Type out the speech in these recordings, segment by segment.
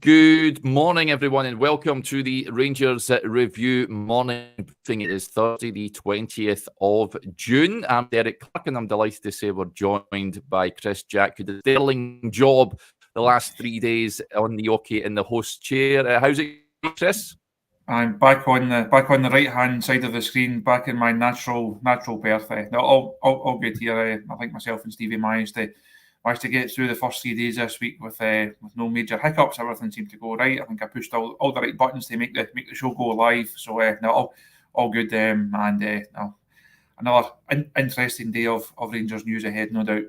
Good morning, everyone, and welcome to the Rangers Review morning briefing. It is Thursday, the 20th of June. I'm Derek Clark, and I'm delighted to say we're joined by Chris Jack, who did a sterling job the last 3 days on the OK in the host chair. How's it, Chris? I'm back on the right hand side of the screen, back in my natural berth. No, all good here. I think myself and Stevie managed to get through the first 3 days this week with no major hiccups. Everything seemed to go right. I think I pushed all the right buttons to make the show go live. So no, all good. No, another interesting day of Rangers news ahead, no doubt.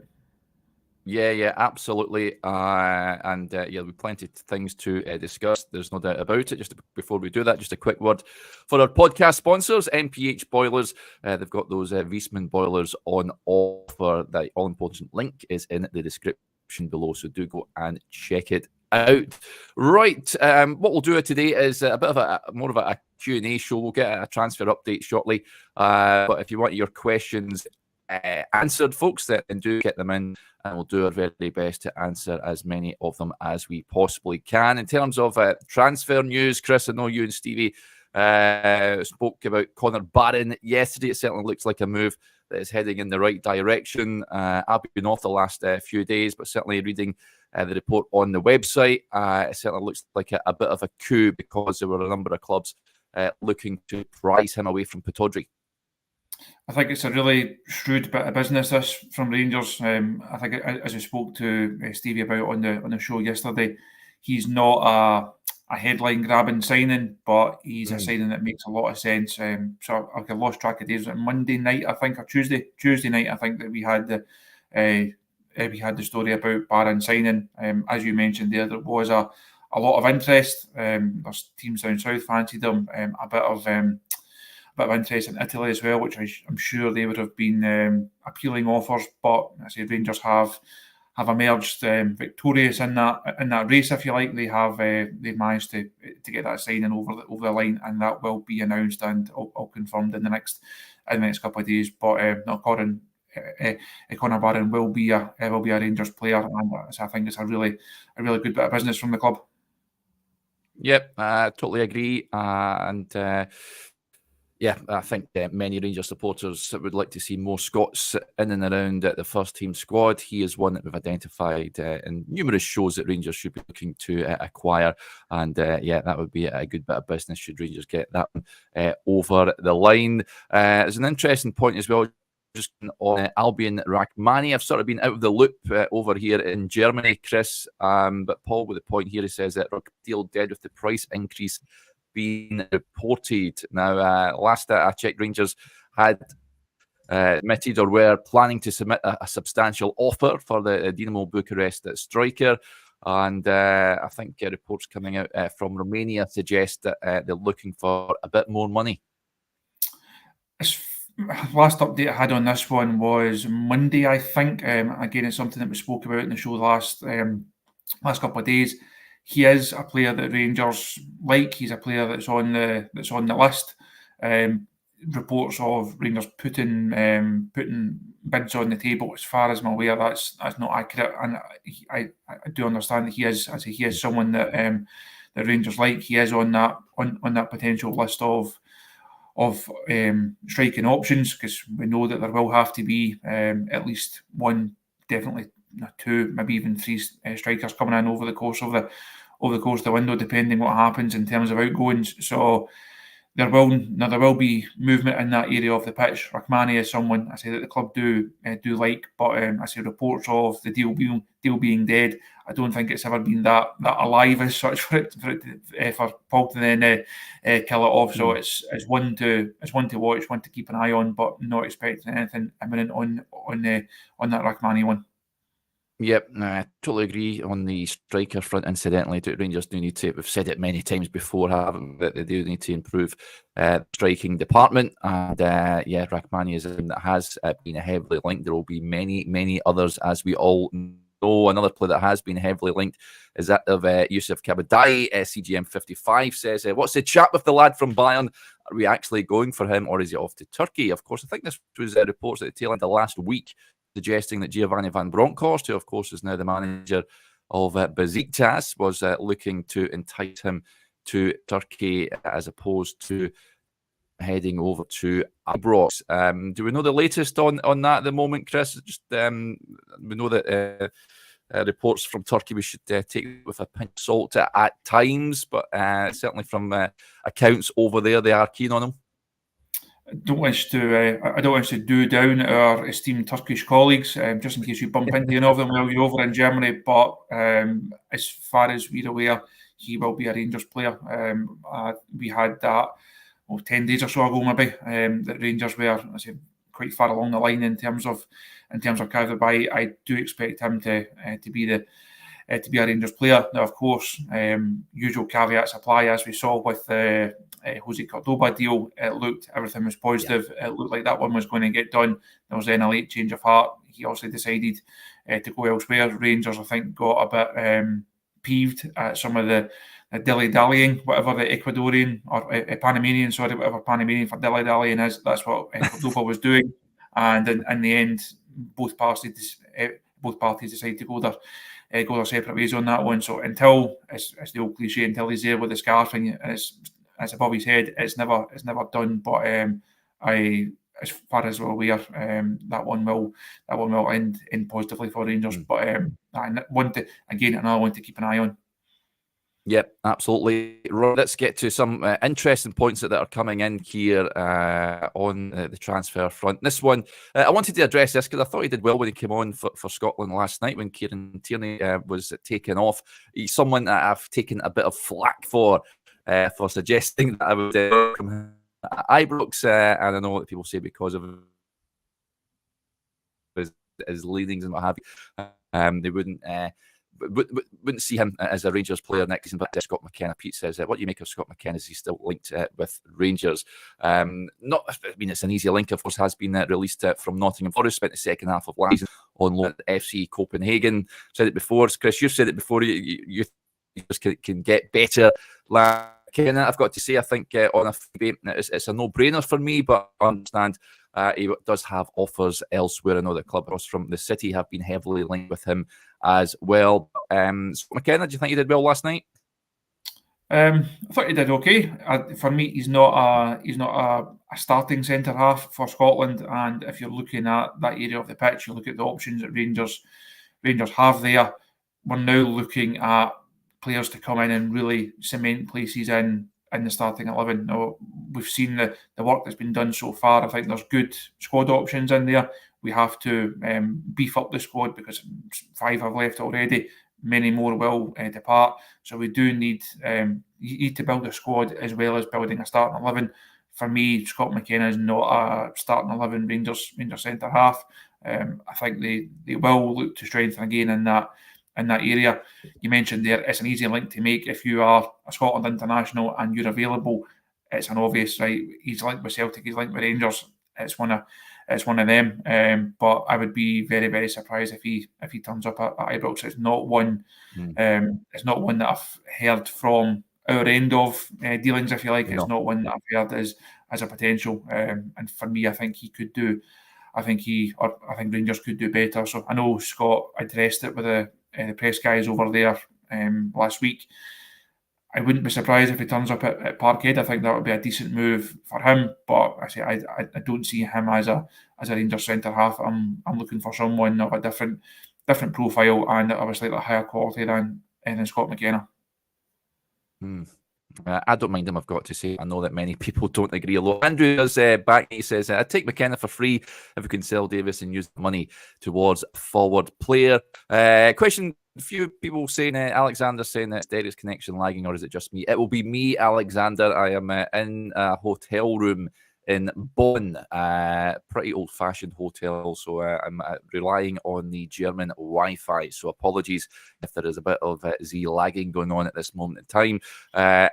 Yeah, absolutely. There'll be plenty of things to discuss. There's no doubt about it. Just before we do that, just a quick word for our podcast sponsors, MPH Boilers. They've got those Wiesmann boilers on offer. The all-important link is in the description below, so do go and check it out. Right, what we'll do today is a bit of more of a Q&A show. We'll get a transfer update shortly, but if you want your questions answered, folks, then do get them in, and we'll do our very best to answer as many of them as we possibly can. In terms of transfer news, Chris, I know you and Stevie spoke about Connor Barron yesterday. It certainly looks like a move that is heading in the right direction. I've been off the last few days, but certainly reading the report on the website, it certainly looks like a bit of a coup, because there were a number of clubs looking to prize him away from Pittodrie. I think it's a really shrewd bit of business, this, from Rangers. I think, as I spoke to Stevie about on the show yesterday, he's not a headline grabbing signing, but he's a signing that makes a lot of sense. So I lost track of days. Monday night, I think, or Tuesday night, I think, that we had the story about Barron signing. As you mentioned there was a lot of interest. There's teams down south fancied them. A bit of interest in Italy as well, which I'm sure they would have been appealing offers. But I say Rangers have emerged victorious in that race, if you like. They've managed to get that signing over the line, and that will be announced and all confirmed in the next couple of days. But Connor Barron will be a Rangers player, and I think it's a really good bit of business from the club. Yep, I totally agree, Yeah, I think many Rangers supporters would like to see more Scots in and around the first team squad. He is one that we've identified in numerous shows that Rangers should be looking to acquire. And that would be a good bit of business should Rangers get that over the line. There's an interesting point as well, just on Albion Rrahmani. I've sort of been out of the loop over here in Germany, Chris. But Paul, with the point here, he says that deal dead with the price increase being reported. Now, last I checked, Rangers had admitted or were planning to submit a substantial offer for the Dinamo Bucharest striker. And I think reports coming out from Romania suggest that they're looking for a bit more money. Last update I had on this one was Monday, I think. Again, it's something that we spoke about in the show last couple of days. He is a player that Rangers like. He's a player that's on the list. Reports of Rangers putting bids on the table. As far as I'm aware, that's not accurate, and I do understand that he is someone that that Rangers like. He is on that potential list of striking options, because we know that there will have to be at least one, definitely two, maybe even three strikers coming in over the course of the window, depending what happens in terms of outgoings. So there will be movement in that area of the pitch. Rrahmani is someone I say that the club do like, but I say reports of the deal being dead. I don't think it's ever been that alive as such for Paul to then kill it off. So it's one to watch, one to keep an eye on, but not expecting anything imminent on that Rrahmani one. Yep, I totally agree on the striker front. Incidentally, Rangers do need to, we've said it many times before, haven't we, that they do need to improve the striking department. And Rrahmani is one that has been heavily linked. There will be many others, as we all know. Another player that has been heavily linked is that of Yusuf Kabadayi. CGM55 says, what's the chat with the lad from Bayern? Are we actually going for him, or is he off to Turkey? Of course, I think this was reports at the tail end of last week, suggesting that Giovanni van Bronckhorst, who of course is now the manager of Besiktas was looking to entice him to Turkey as opposed to heading over to Ibrox. Do we know the latest on that at the moment, Chris? Just we know that reports from Turkey we should take with a pinch of salt at times, but certainly from accounts over there, they are keen on him. I don't wish to do down our esteemed Turkish colleagues, just in case you bump into any of them while you're over in Germany. But as far as we're aware, he will be a Rangers player. We had that 10 days or so ago, maybe, that Rangers were, I say, quite far along the line in terms of Kabadayi. I do expect him to be a Rangers player. Now, of course, usual caveats apply, as we saw with the Jose Cordoba deal. Everything was positive. Yeah. It looked like that one was going to get done. There was then a late change of heart. He also decided to go elsewhere. Rangers, I think, got a bit peeved at some of the dilly-dallying, whatever the Ecuadorian or Panamanian, whatever Panamanian for dilly-dallying is. That's what Cordoba was doing. And in the end, both parties decided to go their separate ways on that one. So until, as the old cliche, until he's there with the scarf and it's above his head, it's never done. But as far as we're aware, that one will end positively for Rangers. But another one to keep an eye on. Yep, absolutely. Right, let's get to some interesting points that are coming in here on the transfer front. This one, I wanted to address this because I thought he did well when he came on for Scotland last night when Kieran Tierney was taken off. He's someone that I've taken a bit of flack for suggesting that I would from Ibrox, and I know that people say because of his leanings and what have you, they wouldn't see him as a Rangers player next season. But Scott McKenna, Pete says, what do you make of Scott McKenna? Is he still linked with Rangers? It's an easy link, of course, has been released from Nottingham Forest, spent the second half of last season on loan at FC Copenhagen. Said it before, Chris, you've said it before, you just can get better. McKenna, I've got to say, I think on a it's a no-brainer for me, but I understand he does have offers elsewhere. I know that club across from the city have been heavily linked with him as well. So McKenna, do you think he did well last night? I thought he did okay. For me, he's not a starting centre half for Scotland. And if you're looking at that area of the pitch, you look at the options that Rangers have there. We're now looking at players to come in and really cement places in the starting 11. Now, we've seen the work that's been done so far. I think there's good squad options in there. We have to beef up the squad because 5 have left already. Many more will depart. So we do need to build a squad as well as building a starting 11. For me, Scott McKenna is not a starting 11 Rangers centre half. I think they will look to strengthen again in that area. You mentioned there, it's an easy link to make. If you are a Scotland international and you're available, it's an obvious, right? He's linked with Celtic, he's linked with Rangers. It's one of them. But I would be very, very surprised if he turns up at Ibrox. It's not one. It's not one that I've heard from our end of dealings, if you like. No. It's not one that I've heard as a potential. And for me, I think he could do. I think Rangers could do better. So I know Scott addressed it with the press guys over there last week. I wouldn't be surprised if he turns up at Parkhead. I think that would be a decent move for him. But I don't see him as a Rangers centre half. I'm looking for someone of a different profile and of a slightly higher quality than Scott McKenna. I don't mind him, I've got to say. I know that many people don't agree a lot. Andrew is back. He says, I'd take McKenna for free if we can sell Davis and use the money towards forward player. Question, a few people saying, Alexander saying that Derek's connection lagging, or is it just me? It will be me, Alexander. I am in a hotel room in Bonn, pretty old-fashioned hotel, so I'm relying on the German Wi-Fi, so apologies if there is a bit of Z lagging going on at this moment in time.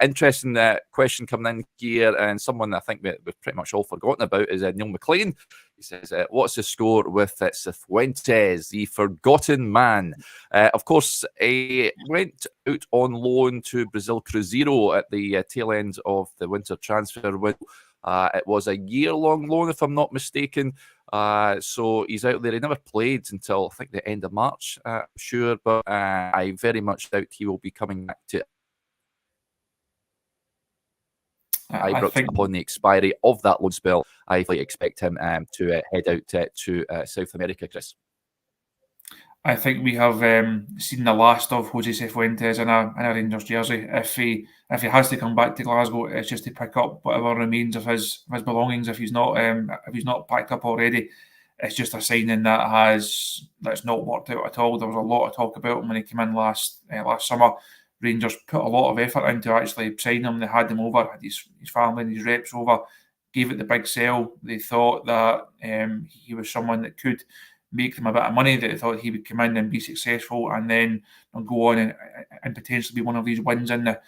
Interesting question coming in here, and someone I think we've pretty much all forgotten about is Neil McLean. He says, what's the score with Cifuentes, the forgotten man? Of course, he went out on loan to Brazil Cruzeiro at the tail end of the winter transfer window. It was a year-long loan, if I'm not mistaken. So he's out there. He never played until I think the end of March, I'm sure, but I very much doubt he will be coming back to Ibrox upon the expiry of that loan spell. I fully expect him to head out to South America, Chris. I think we have seen the last of Jose Cifuentes in a Rangers jersey. If he has to come back to Glasgow, it's just to pick up whatever remains of his belongings. If he's not packed up already, it's just a signing that's not worked out at all. There was a lot of talk about him when he came in last summer. Rangers put a lot of effort into actually signing him. They had him over, had his family and his reps over, gave it the big sell. They thought that he was someone that could make them a bit of money, that they thought he would come in and be successful and then go on and potentially be one of these wins in the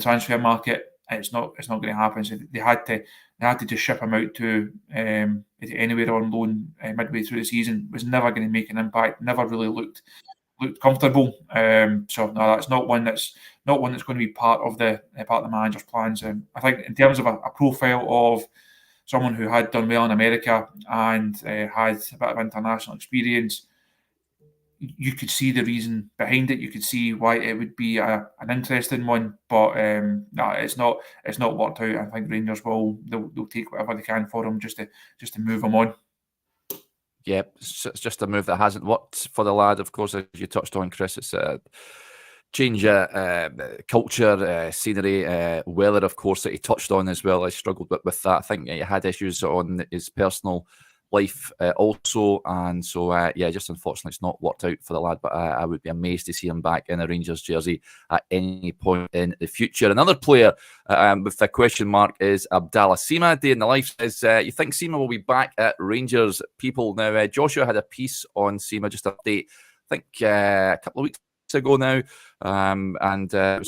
transfer market. It's not going to happen. So they had to just ship him out to anywhere on loan midway through the season. Was never going to make an impact. Never really looked comfortable. So no, that's not one that's going to be part of the manager's plans. I think in terms of a profile of someone who had done well in America and had a bit of international experience, you could see the reason behind it. You could see why it would be an interesting one, but no, it's not worked out. I think Rangers they'll take whatever they can for him just to move him on. Yeah, it's just a move that hasn't worked for the lad. Of course, as you touched on, Chris, it's a change culture, scenery, weather, of course, that he touched on as well. I struggled with that. I think he had issues on his personal life also, and so just unfortunately it's not worked out for the lad, but I would be amazed to see him back in a Rangers jersey at any point in the future. Another player with a question mark is Abdallah Sima. Day in the Life says, you think Sima will be back at Rangers? People, now Joshua had a piece on Sima, just an update, I think a couple of weeks ago now, and there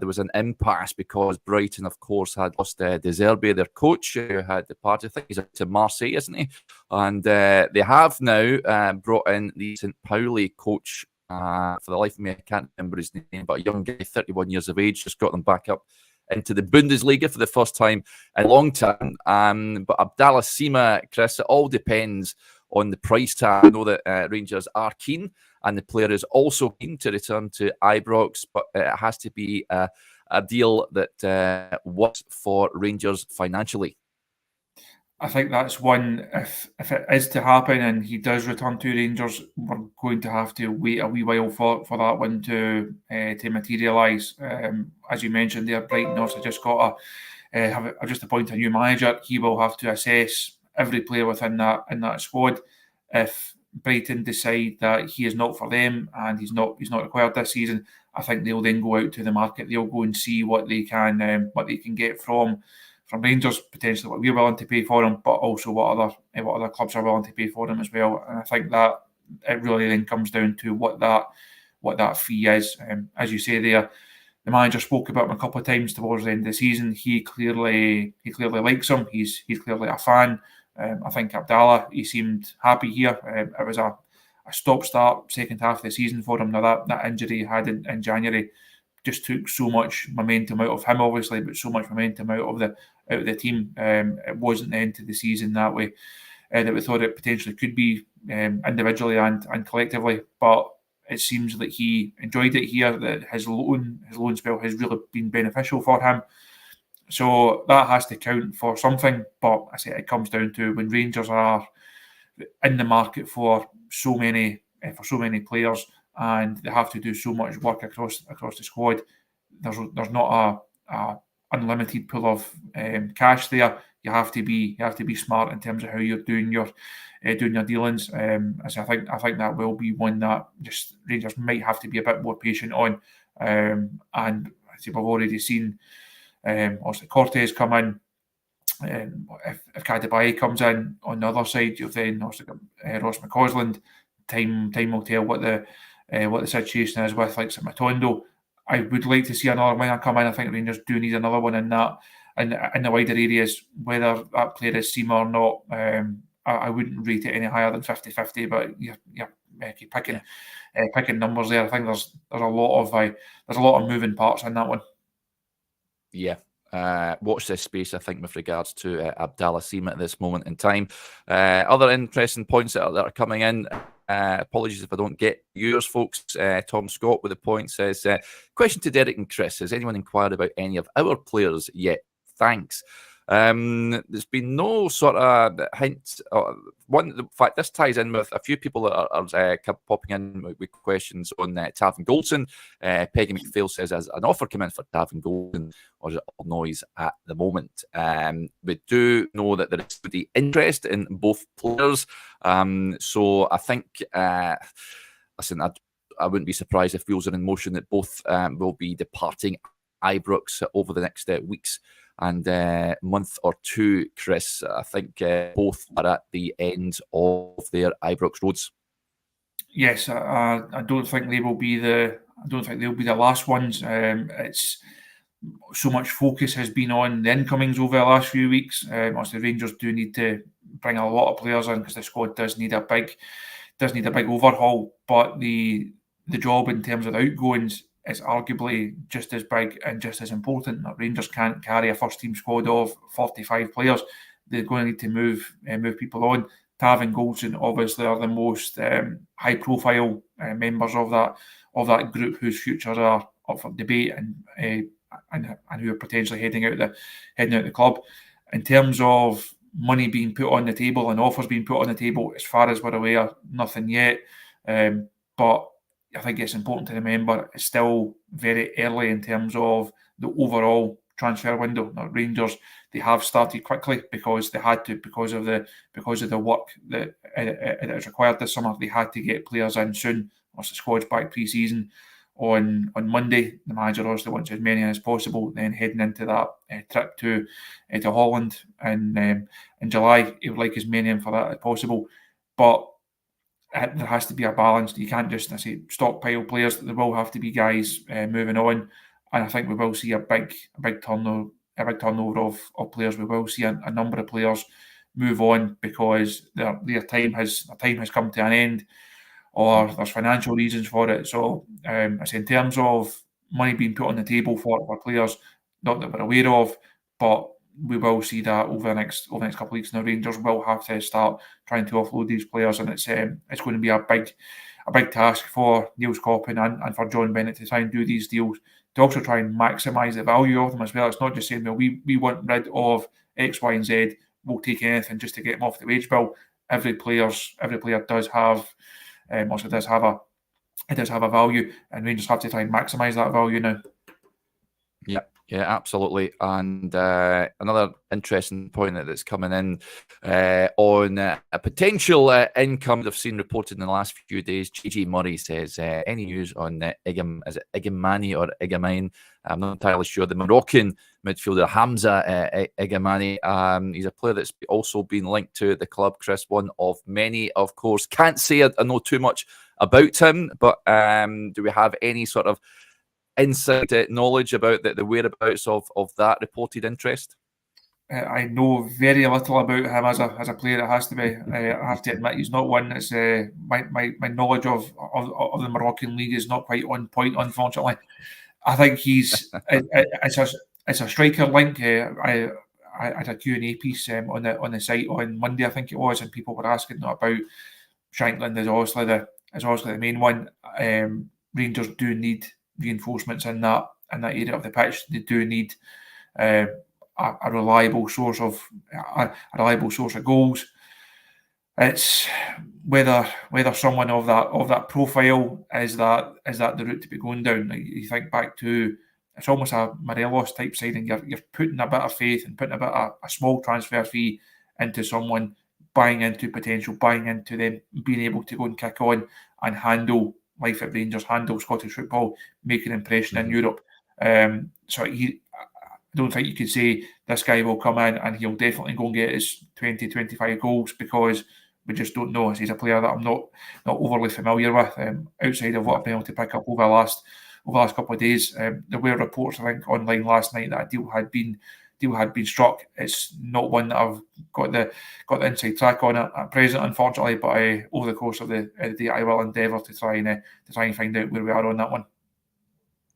was an impasse because Brighton, of course, had lost De Zerbi, their coach, who had departed. I think he's out to Marseille, isn't he? And they have now brought in the St. Pauli coach. For the life of me, I can't remember his name, but a young guy, 31 years of age, just got them back up into the Bundesliga for the first time in a long time. But Abdallah Sima, Chris, it all depends on the price tag. I know that Rangers are keen, and the player is also keen to return to Ibrox, but it has to be a deal that works for Rangers financially. I think that's one, if it is to happen and he does return to Rangers, we're going to have to wait a wee while for that one to materialise. As you mentioned there, Brighton also just got just appointed a new manager. He will have to assess every player within that squad. If Brighton decide that he is not for them and he's not required this season, I think they'll then go out to the market. They'll go and see what they can get from Rangers, potentially what we're willing to pay for him, but also what other clubs are willing to pay for him as well. And I think that it really then comes down to what that fee is. As you say there, the manager spoke about him a couple of times towards the end of the season. He clearly likes him. He's clearly a fan. I think Abdallah, he seemed happy here. It was a stop-start second half of the season for him. Now that injury he had in January just took so much momentum out of him, obviously, but so much momentum out of the team. It wasn't the end of the season that way that we thought it potentially could be, individually and collectively. But it seems that he enjoyed it here. That his loan spell has really been beneficial for him. So that has to count for something. But I say it comes down to when Rangers are in the market for so many players, and they have to do so much work across the squad. There's not a unlimited pool of cash there. You have to be smart in terms of how you're doing your dealings. So I think that will be one that just Rangers might have to be a bit more patient on. And I think we've already seen obviously Cortez come in. If Kabadayi comes in on the other side, you've then also got Ross McCausland. Time will tell what the situation is with like Matondo. I would like to see another winger come in. I think Rangers do need another one in that in the wider areas. Whether that player is Sima or not, I wouldn't rate it any higher than 50-50. But you're picking numbers there. I think there's a lot of moving parts in that one. Yeah, watch this space, I think, with regards to Abdallah Sima at this moment in time. Other interesting points that are coming in. Apologies if I don't get yours, folks. Tom Scott with the point says, question to Derek and Chris. Has anyone inquired about any of our players yet? Thanks. There's been no sort of hint. In fact, this ties in with a few people that are popping in with questions on Tavin Goldson. Peggy McPhail says, has an offer come in for Tavin Goldson, or is it all noise at the moment? We do know that there is the interest in both players. So I think, listen, I wouldn't be surprised if wheels are in motion that both will be departing Ibrox over the next weeks and month or two, Chris. I think both are at the end of their Ibrox roads. Yes, I don't think they will be they'll be the last ones. It's so much focus has been on the incomings over the last few weeks. Obviously, Rangers do need to bring a lot of players in because the squad does need a big overhaul. But the job in terms of the outgoings is arguably just as big and just as important. Rangers can't carry a first team squad of 45 players. They're going to need to move people on. Tavin Goldson obviously are the most high profile members of that group whose futures are up for debate and who are potentially heading out the club. In terms of money being put on the table and offers being put on the table, as far as we're aware, nothing yet. But I think it's important to remember it's still very early in terms of the overall transfer window. Now, Rangers, they have started quickly because they had to, because of the work that is required this summer. They had to get players in soon. Once the squad's back pre-season on Monday, the manager obviously wants as many as possible. Then heading into that trip to Holland in July, he would like as many in for that as possible. But there has to be a balance. You can't just stockpile players. There will have to be guys moving on, and I think we will see a big turnover of players. We will see a number of players move on because their time has come to an end, or there's financial reasons for it. So, I say in terms of money being put on the table for players, not that we're aware of, but we will see that over the next couple of weeks. Now, Rangers will have to start trying to offload these players, and it's going to be a big task for Neil Coppin and for John Bennett to try and do these deals, to also try and maximise the value of them as well. It's not just saying, well, we want rid of X, Y, and Z. We'll take anything just to get them off the wage bill. Every player does have a value, and Rangers have to try and maximise that value now. Yeah, absolutely. And another interesting point that's coming in on a potential income I've seen reported in the last few days. JJ Murray says, any news on Igamane or Igamane? I'm not entirely sure. The Moroccan midfielder Hamza Igamane. He's a player that's also been linked to the club, Chris. One of many, of course. Can't say I know too much about him, but do we have any sort of insight, knowledge about the whereabouts of that reported interest? I know very little about him as a player. It has to be. I have to admit, he's not one that's my knowledge of the Moroccan league is not quite on point, unfortunately. I think he's it's a striker link. I had a Q&A piece on the site on Monday, I think it was, and people were asking about Shankland is obviously the main one. Rangers do need reinforcements in that area of the pitch. They do need a reliable source of goals. It's whether someone of that profile is that the route to be going down. Like, you think back to, it's almost a Morelos type signing. You're putting a bit of faith and putting a small transfer fee into someone, buying into potential, buying into them being able to go and kick on and handle life at Rangers, handle Scottish football, make an impression in Europe. So I don't think you could say this guy will come in and he'll definitely go and get his 20, 25 goals, because we just don't know. He's a player that I'm not overly familiar with, outside of what I've been able to pick up over the last couple of days. There were reports, I think, online last night that a deal had been struck. It's not one that I've got the inside track on at present, unfortunately. But over the course of the day, I will endeavour to try and find out where we are on that one.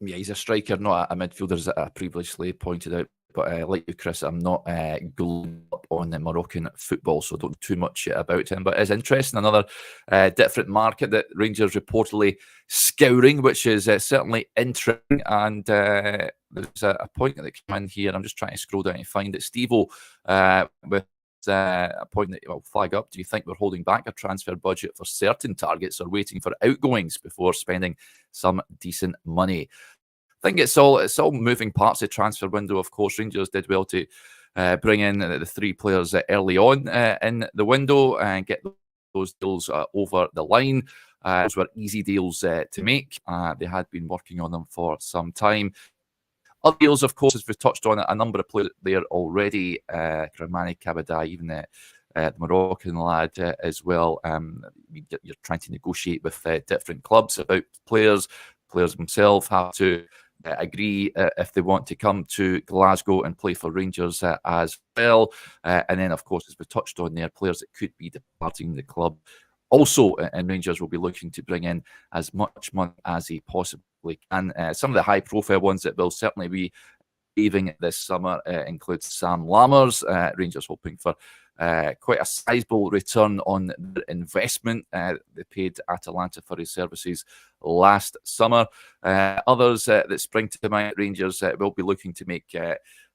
Yeah, he's a striker, not a midfielder, as I previously pointed out But like you, Chris, I'm not glued up on the Moroccan football, so don't know too much about him. But it's interesting, another different market that Rangers reportedly scouring, which is certainly interesting. And there's a point that came in here. I'm just trying to scroll down to find it. Steve-O with a point that will flag up. Do you think we're holding back a transfer budget for certain targets or waiting for outgoings before spending some decent money? I think it's all moving parts of the transfer window. Of course, Rangers did well to bring in the three players early on in the window and get those deals over the line. Those were easy deals to make. They had been working on them for some time. Other deals, of course, as we've touched on, a number of players there already. Rrahmani, Kabadayi, even the Moroccan lad as well. You're trying to negotiate with different clubs about players. Players themselves have to agree if they want to come to Glasgow and play for Rangers as well. And then, of course, as we touched on there, players that could be departing the club. Also, and Rangers will be looking to bring in as much money as they possibly can. Some of the high-profile ones that will certainly be leaving this summer include Sam Lammers. Rangers hoping for quite a sizable return on their investment. They paid Atalanta for his services last summer. Others that spring to mind, Rangers will be looking to make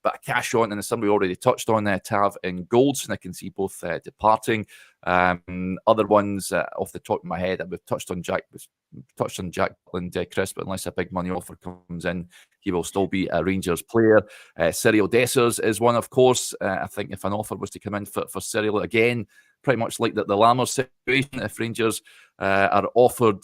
bit of cash on, and some we already touched on, Tav and Goldson. I can see both departing. Other ones off the top of my head, we've touched on Jack Butland, Chris, but unless a big money offer comes in, he will still be a Rangers player. Cyril Dessers is one, of course. I think if an offer was to come in for Cyril, again, pretty much like the Lammers situation, if Rangers are offered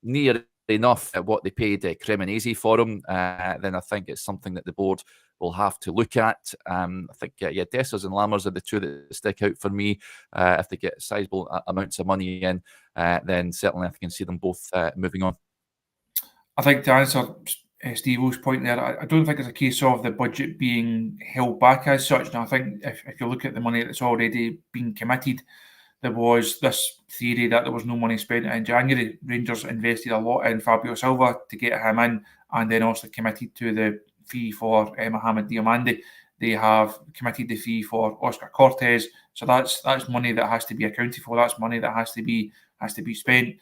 near enough at what they paid Cremonese for him, then I think it's something that the board will have to look at. I think, Dessers and Lammers are the two that stick out for me. If they get sizable amounts of money in, then certainly I can see them both moving on. I think to answer Steve-O's point there, I don't think it's a case of the budget being held back as such. And I think if you look at the money that's already been committed, there was this theory that there was no money spent in January. Rangers invested a lot in Fabio Silva to get him in, and then also committed to the fee for Mohamed Diomande. They have committed the fee for Oscar Cortez. So that's money that has to be accounted for. That's money that has to be spent.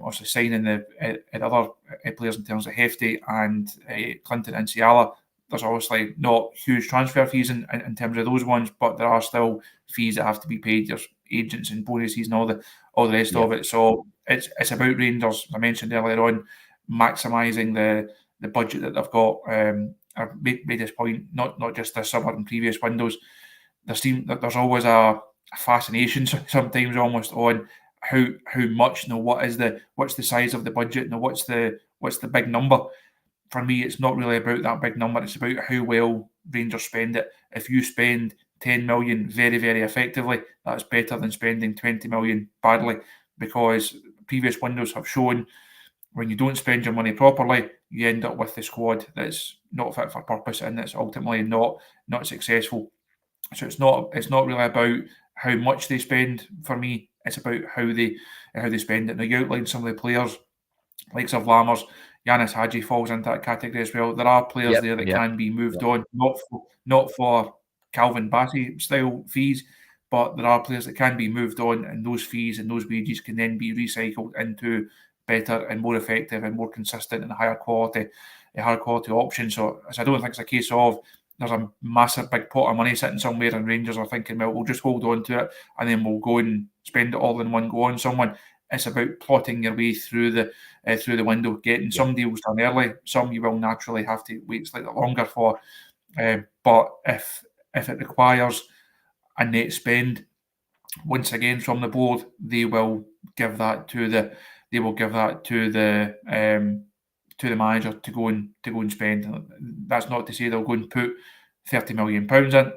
Also signing the other players in terms of Hefty and Clinton and Ciala. There's obviously not huge transfer fees in terms of those ones, but there are still fees that have to be paid. There's agents and bonuses and all the rest of it. So it's about Rangers, as I mentioned earlier on, maximising the budget that they've got. I've made this point not just this summer and previous windows. There's always a fascination sometimes almost on how much, what's the size of the budget, what's the big number. For me, it's not really about that big number. It's about how well Rangers spend it. If you spend 10 million very, very effectively, that's better than spending 20 million badly, because previous windows have shown when you don't spend your money properly, you end up with the squad that's not fit for purpose and that's ultimately not successful. So it's not really about how much they spend for me. It's about how they spend it. Now, you outlined some of the players, like Lammers. Yanis Hadji falls into that category as well. There are players there that can be moved on, not for Calvin Bassey style fees, but there are players that can be moved on, and those fees and those wages can then be recycled into better and more effective and more consistent and higher quality options. So I don't think it's a case of there's a massive big pot of money sitting somewhere and Rangers are thinking, well, we'll just hold on to it and then we'll go and spend it all in one go on someone. It's about plotting your way through the window, getting some deals done early. Some you will naturally have to wait slightly longer for. But if it requires a net spend, once again from the board, they will give that to the manager to go and spend. That's not to say they'll go and put £30 million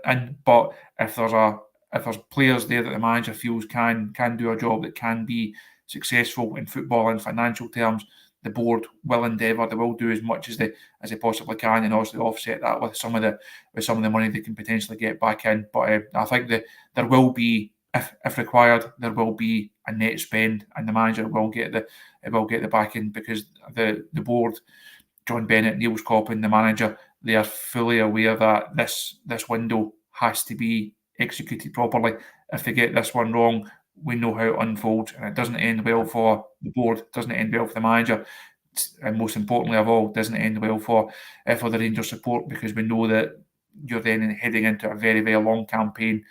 in, but if there's players there that the manager feels can do a job that can be successful in football and financial terms, the board will endeavour. They will do as much as they possibly can, and also offset that with some of the money they can potentially get back in. But I think that there will be, if required, there will be a net spend, and the manager will get the backing, because the board, John Bennett, Neil Scott, and the manager, they are fully aware that this window has to be executed properly. If they get this one wrong, we know how it unfolds, and it doesn't end well for the board, doesn't end well for the manager, and most importantly of all, doesn't end well for the Rangers support, because we know that you're then heading into a very, very long campaign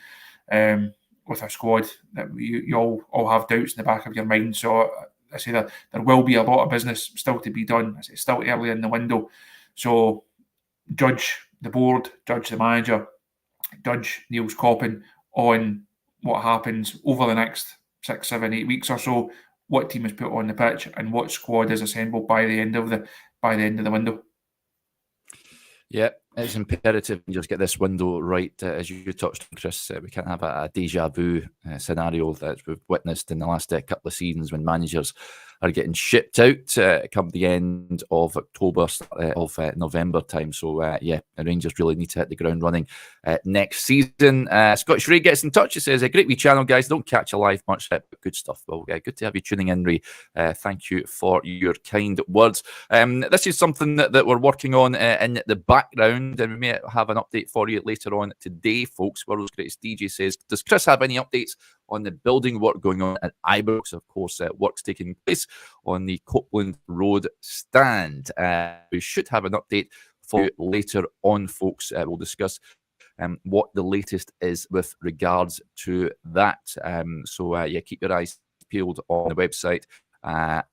with a squad that you all have doubts in the back of your mind. So I say that there will be a lot of business still to be done. It's still early in the window. So judge the board, judge the manager, judge Niels Coppin on what happens over the next 6, 7, 8 weeks or so, what team is put on the pitch and what squad is assembled by the end of the window. Yeah, it's imperative you just get this window right. As you touched on, Chris, we can't have a deja vu scenario that we've witnessed in the last couple of seasons when managers are getting shipped out come the end of October, of November time. So, the Rangers really need to hit the ground running next season. Scottish Ray gets in touch. He says, a great wee channel, guys. Don't catch a live much, but good stuff. Well, good to have you tuning in, Ray. Thank you for your kind words. This is something that we're working on in the background, and we may have an update for you later on today, folks. World's Greatest DJ says, does Chris have any updates on the building work going on at Ibrox? Of course, work's taking place on the Copeland Road stand. We should have an update for you later on, folks. We'll discuss what the latest is with regards to that. Keep your eyes peeled on the website, and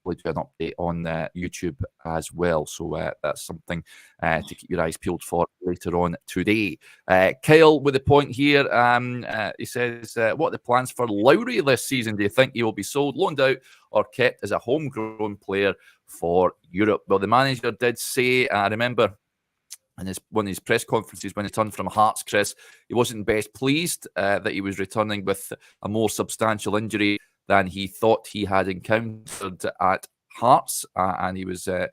we'll do an update on YouTube as well. So that's something to keep your eyes peeled for later on today. Kyle with a point here. He says, what are the plans for Lowry this season? Do you think he will be sold, loaned out, or kept as a homegrown player for Europe? Well, the manager did say, I remember in one of his press conferences when he returned from Hearts, Chris, he wasn't best pleased that he was returning with a more substantial injury than he thought he had encountered at Hearts, and he was a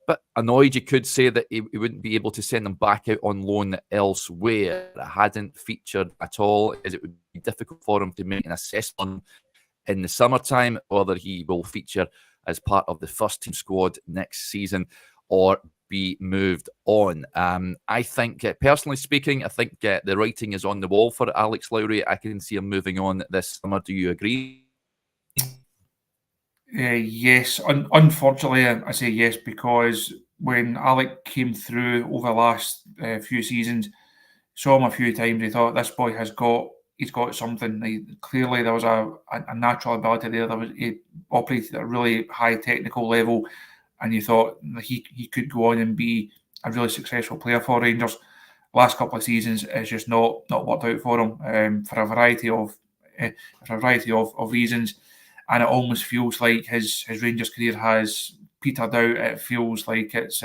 bit annoyed, you could say, that he wouldn't be able to send him back out on loan elsewhere. It hadn't featured at all, as it would be difficult for him to make an assessment in the summertime whether he will feature as part of the first team squad next season or be moved on. I think, personally speaking, I think the writing is on the wall for Alex Lowry. I can see him moving on this summer. Do you agree? Yes, unfortunately, I say yes, because when Alec came through over the last few seasons, saw him a few times, he thought this boy he's got something. Clearly, there was a natural ability there. He operated at a really high technical level, and you thought he could go on and be a really successful player for Rangers. Last couple of seasons, it's just not worked out for him for a variety of reasons. And it almost feels like his Rangers career has petered out. It feels like it's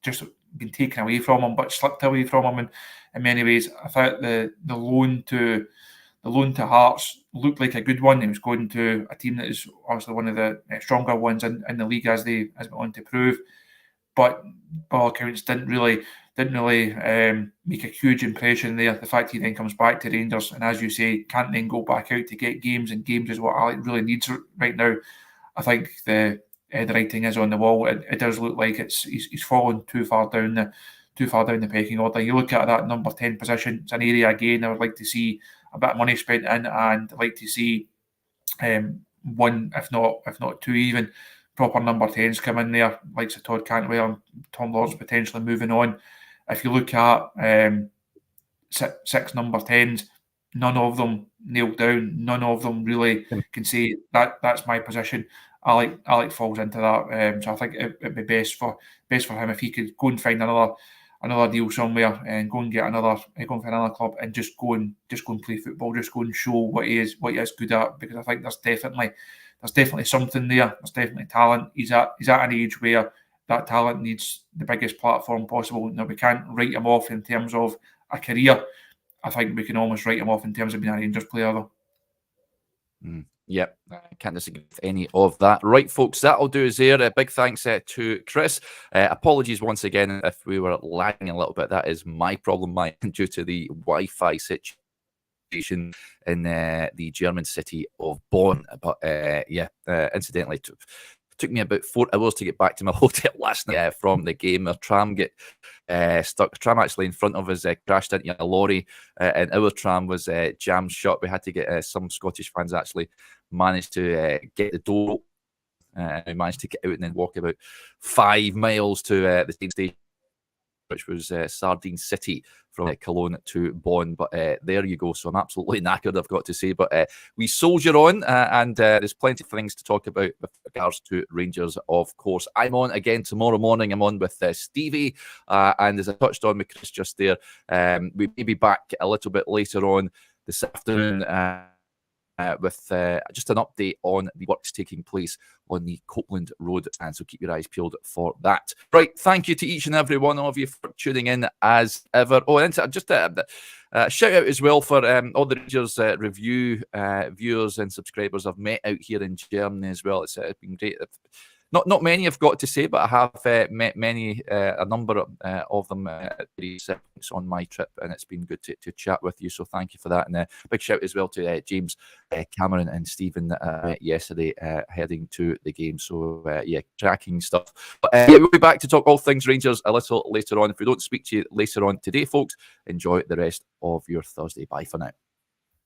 just been taken away from him, but slipped away from him in many ways. I thought the loan to Hearts looked like a good one. He was going to a team that is obviously one of the stronger ones in the league, as they went on to prove. But by all accounts, didn't really make a huge impression there. The fact he then comes back to Rangers, and as you say, can't then go back out to get games, and games is what Alec really needs right now. I think the writing is on the wall. It does look like he's fallen too far down the pecking order. You look at that number 10 position; it's an area again I would like to see a bit of money spent in, and I'd like to see one, if not two, even proper number 10s come in there, like Todd Cantwell and Tom Lawrence potentially moving on. If you look at six number 10s, none of them nailed down. None of them really can say that's my position. Alec falls into that, so I think it'd be best for him if he could go and find another deal somewhere and go and find another club and just go and play football, just go and show what he is good at, because I think there's definitely something there. There's definitely talent. He's at an age where that talent needs the biggest platform possible. Now, we can't write him off in terms of a career. I think we can almost write him off in terms of being a Rangers player, though. Yep, I can't disagree with any of that. Right, folks, that'll do us there. A big thanks to Chris. Apologies once again if we were lagging a little bit. That is my problem, due to the Wi-Fi situation in the German city of Bonn. But incidentally, Took me about 4 hours to get back to my hotel last night from the game. Our tram get stuck. The tram actually in front of us crashed into a lorry, and our tram was jammed shut. We had to get some Scottish fans actually managed to get the door open. We managed to get out and then walk about 5 miles to the train station, which was Sardine City from Cologne to Bonn. But there you go. So I'm absolutely knackered, I've got to say. But we soldier on, and there's plenty of things to talk about with regards to Rangers, of course. I'm on again tomorrow morning. I'm on with Stevie. And as I touched on with Chris just there, we may be back a little bit later on this afternoon with just an update on the works taking place on the Copeland Road, and so keep your eyes peeled for that. Right, thank you to each and every one of you for tuning in as ever. Oh, and just a shout out as well for all the Rangers review viewers and subscribers I've met out here in Germany as well. It's been great. Not many I've got to say, but I have met many, a number of them at various points on my trip, and it's been good to chat with you. So thank you for that, and a big shout as well to James, Cameron, and Stephen that I met yesterday heading to the game. So yeah, tracking stuff. But we'll be back to talk all things Rangers a little later on. If we don't speak to you later on today, folks, enjoy the rest of your Thursday. Bye for now.